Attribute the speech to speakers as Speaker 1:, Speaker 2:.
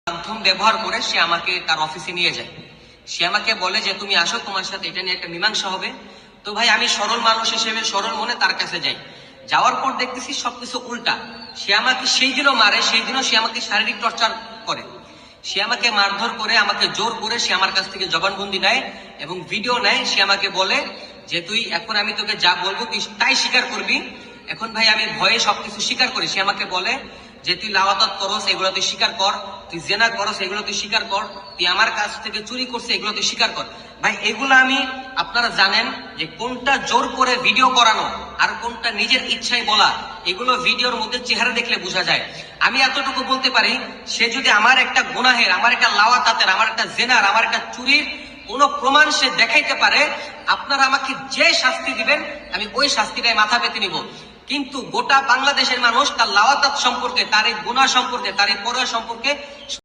Speaker 1: মাধ্যম ব্যবহার করে সে আমাকে তার অফিসে নিয়ে যায়। সে আমাকে বলে যে তুমি আসো, তোমার সাথে এটা নিয়ে একটা মীমাংসা হবে। তো ভাই আমি সরল মানুষ হিসেবে সরল মনে তার কাছে যাই। যাওয়ার পর দেখতেছি সবকিছু উল্টা। সে আমাকে সেই দিনও মারে, সেই দিনও সে আমাকে শারীরিক টর্চার করে। সে আমাকে মারধর করে, আমাকে জোর করে সে আমার কাছ থেকে জবানবন্দি নেয় এবং ভিডিও নেয়। সে আমাকে বলে যে তুই এখন আমি তোকে যা বলবো তুই তাই স্বীকার করবি। এখন ভাই আমি ভয়ে সবকিছু স্বীকার করি। সে আমাকে বলে যে তুই লাওয়াতাত করস, এগুলো তুই স্বীকার কর। তুই জেনা করস, এগুলো তুই স্বীকার কর। তুই আমার কাছ থেকে চুরি করছিস, এগুলো তুই স্বীকার কর। ভাই এগুলো আমি, আপনারা জানেন যে কোনটা জোর করে ভিডিও করানো আর কোনটা নিজের ইচ্ছায় বলা, এগুলো ভিডিওর মধ্যে চেহারা দেখলে বোঝা যায়। আমি এতটুকু বলতে পারি, সে যদি আমার একটা গুনাহের, আমার একটা লাওয়াতাতের, আমার একটা জেনার, আমার একটা চুরির কোন প্রমাণ সে দেখাইতে পারে, আপনারা আমাকে যে শাস্তি দিবেন আমি ওই শাস্তিটাই মাথা পেতে নিব। কিন্তু গোটা বাংলাদেশের মানুষ তার লাওয়াতাত সম্পর্কে, তার এই গুনাহ সম্পর্কে, তার এই পরোয়া সম্পর্কে